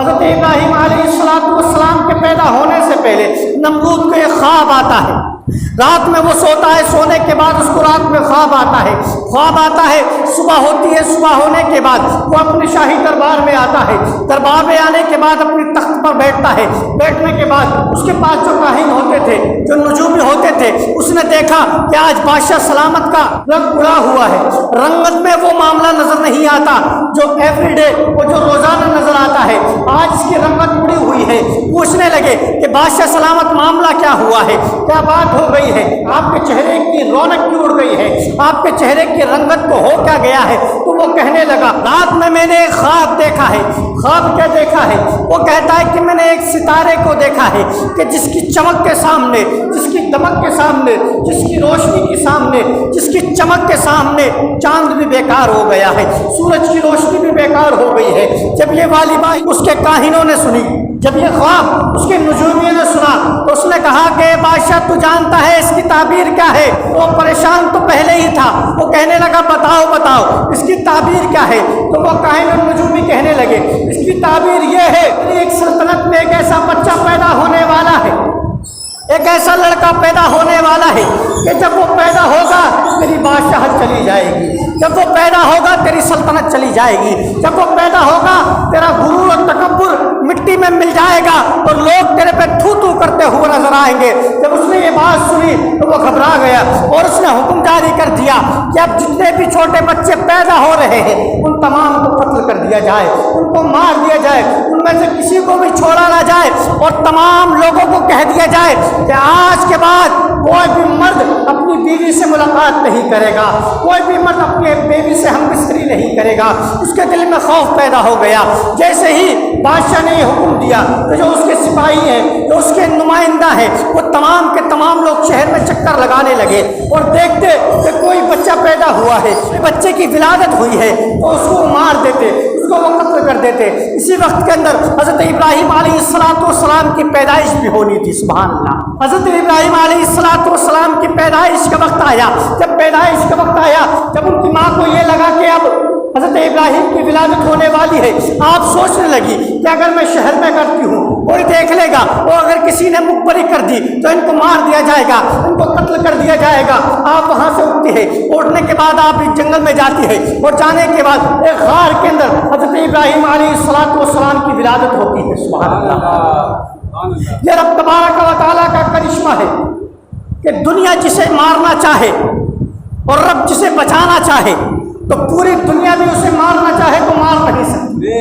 حضرت ابراہیم علیہ السلام کے پیدا ہونے سے پہلے نمرود کو ایک خواب آتا ہے، رات میں وہ سوتا ہے، سونے کے بعد اس کو رات میں خواب آتا ہے، صبح ہوتی ہے، صبح ہونے کے بعد وہ اپنے شاہی دربار میں آتا ہے، دربار میں آنے کے بعد اپنی تخت پر بیٹھتا ہے، بیٹھنے کے بعد اس کے پاس جو کاہن ہوتے تھے، جو نجومی ہوتے تھے، اس نے دیکھا کہ آج بادشاہ سلامت کا رنگ اڑا ہوا ہے، رنگت میں وہ معاملہ نظر نہیں آتا جو ایوری ڈے، وہ جو روزانہ نظر آتا ہے، آج اس کی رنگت اڑی ہوئی ہے۔ پوچھنے لگے کہ بادشاہ سلامت معاملہ کیا ہوا ہے، کیا بات ہو گئی ہے، آپ کے چہرے کی رونق کیوں اڑ گئی ہے، آپ کے چہرے کی رنگت کو ہو کیا گیا ہے؟ تو وہ کہنے لگا رات میں نے ایک خواب دیکھا ہے۔ خواب کیا دیکھا ہے؟ وہ کہتا ہے کہ میں نے ایک ستارے کو دیکھا ہے کہ جس کی چمک کے سامنے، جس کی دمک کے سامنے، جس کی روشنی کے سامنے، جس کی چمک کے سامنے چاند بھی بیکار ہو گیا ہے، سورج کی روشنی بھی بیکار ہو گئی ہے۔ جب یہ والی بات اس کے کاہنوں نے سنی، جب یہ خواب اس کے نجومیوں نے سنا، تو اس نے کہا کہ بادشاہ تو جانتا ہے اس کی تعبیر کیا ہے؟ وہ پریشان تو پہلے ہی تھا، وہ کہنے لگا بتاؤ اس کی تعبیر کیا ہے؟ تو وہ کاہن اور نجومی کہنے لگے اس کی تعبیر یہ ہے کہ ایک سلطنت میں ایک ایسا بچہ پیدا ہونے والا ہے، ایک ایسا لڑکا پیدا ہونے والا ہے کہ جب وہ پیدا ہوگا تیری بادشاہت چلی جائے گی، جب وہ پیدا ہوگا تیری سلطنت چلی جائے گی، جب وہ پیدا ہوگا تیرا غرور اور تکبر مٹی میں مل جائے گا اور لوگ تیرے پہ تھو تھو کرتے ہوئے نظر آئیں گے۔ جب اس نے یہ بات سنی تو وہ گھبرا گیا اور اس نے حکم جاری کر دیا کہ اب جتنے بھی چھوٹے بچے پیدا ہو رہے ہیں ان تمام کو قتل کر دیا جائے، ان کو مار دیا جائے، ان میں سے کسی کو بھی چھوڑا نہ جائے، اور تمام لوگوں کو کہہ دیا جائے کہ آج کے بعد کوئی بھی مرد اپنی بیوی سے ملاقات نہیں کرے گا، کوئی بھی مرد اپنی بیوی سے ہم بستری نہیں کرے گا۔ اس کے دل میں خوف پیدا ہو گیا۔ جیسے ہی بادشاہ نے یہ حکم دیا تو جو اس کے سپاہی ہیں، جو اس کے نمائندہ ہیں، وہ تمام کے تمام لوگ شہر میں چکر لگانے لگے اور دیکھتے کہ کوئی بچہ پیدا ہوا ہے، بچے کی ولادت ہوئی ہے تو اس کو مار دیتے، اس کو وہ قتل کر دیتے۔ اسی وقت کے اندر حضرت ابراہیم علیہ السلام کی پیدائش بھی ہونی تھی۔ سبحان اللہ۔ حضرت ابراہیم علیہ السلام کی پیدائش کا وقت آیا، جب پیدائش کا وقت آیا، جب ان کی ماں کو یہ لگا کہ اب حضرت ابراہیم کی ولادت ہونے والی ہے، آپ سوچنے لگی کہ اگر میں شہر میں کرتی ہوں کوئی دیکھ لے گا، اور اگر کسی نے مخبری کر دی تو ان کو مار دیا جائے گا، ان کو قتل کر دیا جائے گا۔ آپ وہاں سے اٹھتی ہے، اٹھنے کے بعد آپ ایک جنگل میں جاتی ہے، اور جانے کے بعد ایک غار کے اندر حضرت ابراہیم علیہ السلام کی ولادت ہوتی ہے۔ سبحان اللہ۔ یہ رب تبارک و تعالیٰ کا کرشمہ ہے کہ دنیا جسے مارنا چاہے اور رب جسے بچانا چاہے تو پوری دنیا بھی اسے مارنا چاہے تو مار نہیں سکتی،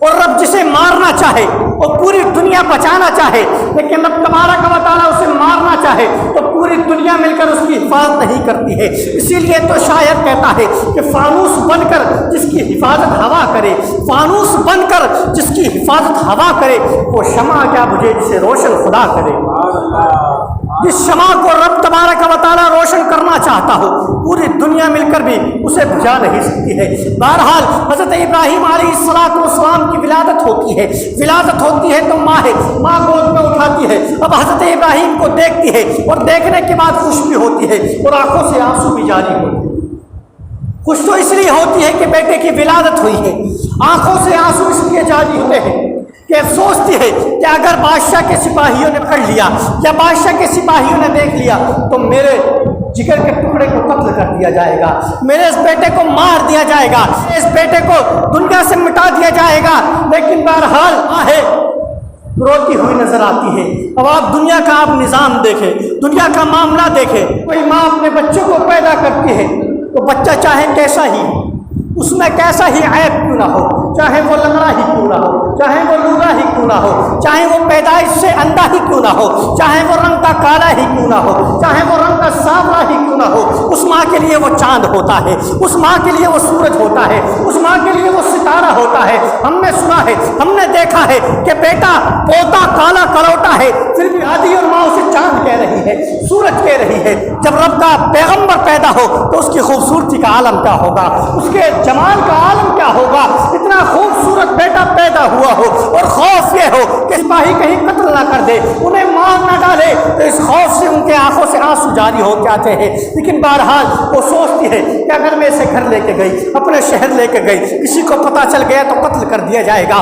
اور رب جسے مارنا چاہے اور پوری دنیا بچانا چاہے، لیکن رب تبارک و تعالیٰ اسے مارنا چاہے تو پوری دنیا مل کر اس کی حفاظت نہیں کرتی ہے۔ اسی لیے تو شاعر کہتا ہے کہ فانوس بن کر جس کی حفاظت ہوا کرے، فانوس بن کر جس کی حفاظت ہوا کرے، وہ شمع کیا بجھے جسے روشن خدا کرے۔ جس شمع کو رب تبارک و تعالیٰ روشن کرنا چاہتا ہو پوری دنیا مل کر بھی اسے بجھا نہیں سکتی ہے۔ بہرحال حضرت ابراہیم علیہ السلام کی ولادت ہوتی ہے، ولادت ہوتی ہے تو ماں گود میں اٹھاتی ہے، اب حضرت ابراہیم کو دیکھتی ہے اور دیکھنے کے بعد خوش بھی ہوتی ہے اور آنکھوں سے آنسو بھی جاری ہوتے ہیں۔ خوش تو اس لیے ہوتی ہے کہ بیٹے کی ولادت ہوئی ہے، آنکھوں سے آنسو اس لیے جاری ہوتے ہیں کہ سوچتی ہے کہ اگر بادشاہ کے سپاہیوں نے پکڑ لیا یا بادشاہ کے سپاہیوں نے دیکھ لیا تو میرے جگر کے ٹکڑے کو قتل کر دیا جائے گا، میرے اس بیٹے کو مار دیا جائے گا، اس بیٹے کو دنیا سے مٹا دیا جائے گا۔ لیکن بہرحال آہے روتی ہوئی نظر آتی ہے۔ اب آپ دنیا کا آپ نظام دیکھیں، دنیا کا معاملہ دیکھیں، کوئی ماں اپنے بچوں کو پیدا کرتی ہے تو بچہ چاہے کیسا ہی، اس میں کیسا ہی عیب کیوں نہ ہو، چاہے وہ لنگڑا ہی کیوں نہ ہو، چاہے وہ لولا ہی کیوں نہ ہو، چاہے وہ پیدائش سے اندھا ہی کیوں نہ ہو، چاہے وہ رنگ کا کالا ہی کیوں نہ ہو، چاہے وہ رنگ کا سانولا ہی کیوں نہ ہو، اس ماں کے لیے وہ چاند ہوتا ہے، اس ماں کے لیے وہ سورج ہوتا ہے، اس ماں کے لیے وہ ستارہ ہوتا ہے۔ ہم نے سنا ہے، ہم نے دیکھا ہے کہ بیٹا پوتا کالا کروٹا ہے، پھر بھی آدھی اور ماں اسے چاند کہہ رہی ہے، سورج کہہ رہی ہے۔ جب رب کا پیغمبر پیدا ہو تو اس کی خوبصورتی کا عالم کیا ہوگا، اس کے جمال کا عالم کیا ہوگا۔ اتنا خوبصورت بیٹا پیدا ہوا ہو اور خوف یہ ہو کہ سپاہی کہیں قتل نہ کر دے، انہیں مار نہ ڈالے، تو اس خوف سے ان کے آنکھوں سے آنسو جاری ہو جاتے ہیں۔ لیکن بہرحال وہ سوچتی ہے کہ اگر میں اسے گھر لے کے گئی، اپنے شہر لے کے گئی، کسی کو پتہ چل گیا تو قتل کر دیا جائے گا۔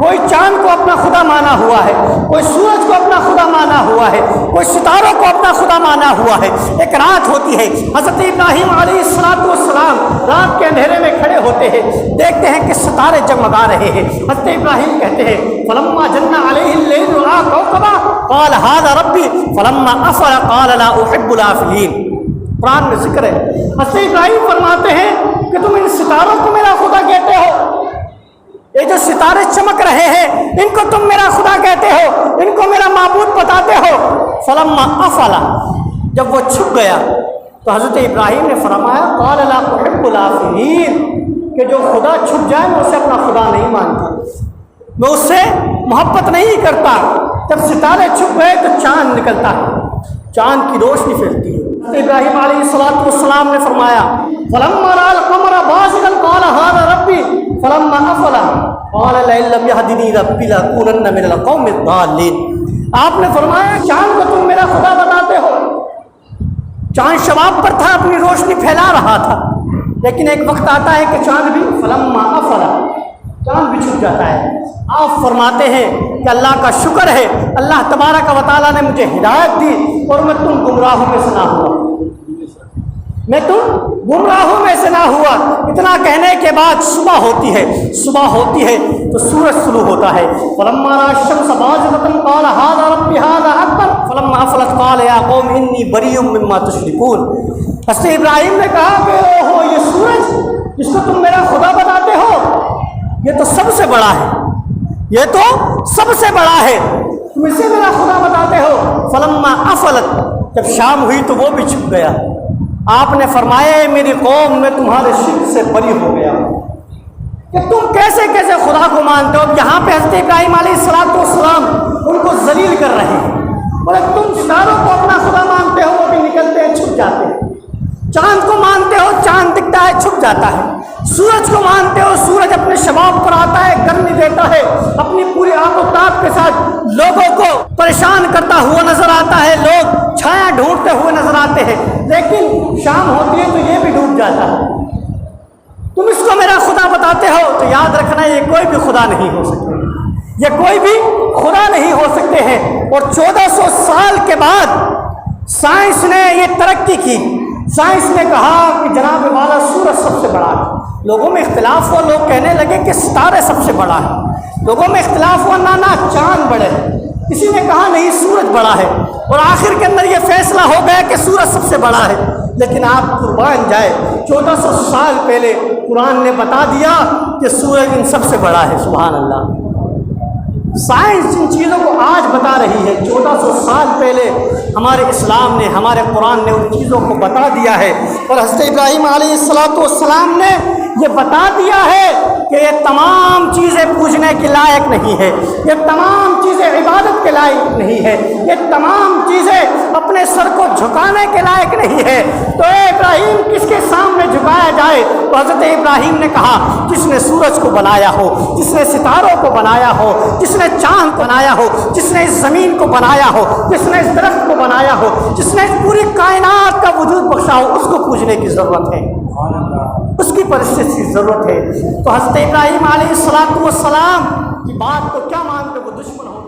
کوئی چاند کو اپنا خدا مانا ہوا ہے، کوئی سورج کو اپنا خدا مانا ہوا ہے، کوئی ستاروں کو اپنا خدا مانا ہوا ہے۔ ایک رات ہوتی ہے، حضرت ابراہیم علیہ السلام رات کے اندھیرے میں کھڑے ہوتے ہیں، دیکھتے ہیں کہ ستارے جگمگا رہے ہیں۔ حضرت ابراہیم کہتے ہیں فلما جن علیہ اللیل رأى کوكبا قال هذا ربی فلما افل قال لا احب الافلین۔ قرآن میں ذکر ہے، حضرت ابراہیم فرماتے ہیں کہ تم ان ستاروں کو میرا خدا کہتے ہو، یہ جو ستارے چمک رہے ہیں ان کو تم میرا خدا کہتے ہو، ان کو میرا معبود بتاتے ہو۔ فلما افلا، جب وہ چھپ گیا تو حضرت ابراہیم نے فرمایا قال لا احب الافلین، کہ جو خدا چھپ جائے میں اسے اپنا خدا نہیں مانتا، میں اس سے محبت نہیں کرتا۔ جب ستارے چھپ گئے تو چاند نکلتا ہے، چاند کی روشنی پھیلتی ہے۔ ابراہیم علیہ السلام نے فرمایا فلما رأى القمر بازغا قال هذا ربي فلما افل قال لئن لم يهدني ربي لأكونن من القوم الضالين۔ آپ نے فرمایا چاند کو تم میرا خدا بتاتے ہو، چاند شباب پر تھا، اپنی روشنی پھیلا رہا تھا، لیکن ایک وقت آتا ہے کہ چاند بھی فلما افل، چاند بھی چھپ جاتا ہے۔ آپ فرماتے ہیں کہ اللہ کا شکر ہے، اللہ تبارک و تعالیٰ نے مجھے ہدایت دی اور میں تم گمراہوں میں سے نہ ہوا، میں تم گمراہوں میں سے نہ ہوا۔ اتنا کہنے کے بعد صبح ہوتی ہے، صبح ہوتی ہے تو سورج طلوع ہوتا ہے۔ فلما رأى الشمس بازغة قال هذا ربي هذا أكبر فلما أفلت قال يا قوم إني بريء مما تشركون۔ حضرت ابراہیم نے کہا کہ اوہو یہ سورج جس کو تم میرا خدا بتاتے ہو یہ تو سب سے بڑا ہے، یہ تو سب سے بڑا ہے، تم اسے میرا خدا بتاتے ہو۔ فلما افلت، جب شام ہوئی تو وہ بھی چھپ گیا۔ آپ نے فرمایا میری قوم میں تمہارے شرک سے بری ہو گیا کہ تم کیسے کیسے خدا کو مانتے ہو۔ یہاں پہ حضرت ابراہیم علیہ السلام ان کو ذلیل کر رہے ہیں، بولے تم ستاروں کو اپنا خدا مانتے ہو، وہ بھی نکلتے ہیں چھپ جاتے ہیں، چاند کو مانتے ہو چاند دکھتا ہے چھپ جاتا ہے، سورج کو مانتے ہو سورج اپنے شباب پر آتا ہے گرمی دیتا ہے، اپنی پوری آب و تاب کے ساتھ لوگوں کو پریشان کرتا ہوا نظر آتا ہے، لوگ چھایا ڈھونڈتے ہوئے نظر آتے ہیں، لیکن شام ہوتی ہے تو یہ بھی ڈوب جاتا ہے۔ تم اس کو میرا خدا بتاتے ہو تو یاد رکھنا یہ کوئی بھی خدا نہیں ہو سکتے، یہ کوئی بھی خدا نہیں ہو سکتے ہیں۔ اور 1400 سال کے بعد سائنس نے یہ ترقی کی، سائنس نے کہا کہ جناب والا سورج سب سے بڑا ہے۔ لوگوں میں اختلاف ہوا، لوگ کہنے لگے کہ ستارے سب سے بڑا ہے، لوگوں میں اختلاف ہوا نہ چاند بڑے، کسی نے کہا نہیں سورج بڑا ہے، اور آخر کے اندر یہ فیصلہ ہو گیا کہ سورج سب سے بڑا ہے۔ لیکن آپ قربان جائے 1400 سال پہلے قرآن نے بتا دیا کہ سورج ان سب سے بڑا ہے۔ سبحان اللہ، سائنس جن چیزوں کو آج بتا رہی ہے 1400 سال پہلے ہمارے اسلام نے، ہمارے قرآن نے ان چیزوں کو بتا دیا ہے۔ اور حضرت ابراہیم علیہ السلام نے یہ بتا دیا ہے کہ یہ تمام چیزیں پوجنے کے لائق نہیں ہے، یہ تمام چیزیں عبادت کے لائق نہیں ہے، یہ تمام چیزیں اپنے سر کو جھکانے کے لائق نہیں ہے۔ تو اے ابراہیم کس کے سامنے جھکایا جائے؟ تو حضرت ابراہیم نے کہا جس نے سورج کو بنایا ہو، جس نے ستاروں کو بنایا ہو، جس نے چاند بنایا ہو، جس نے اس زمین کو بنایا ہو، جس نے اس درخت کو بنایا ہو، جس نے اس پوری کائنات کا وجود بخشا ہو، اس کو پوجنے کی ضرورت ہے، اس کی پرستش کی ضرورت ہے۔ تو حضرت ابراہیم علیہ السلام کی بات کو کیا مانتے وہ دشمن ہو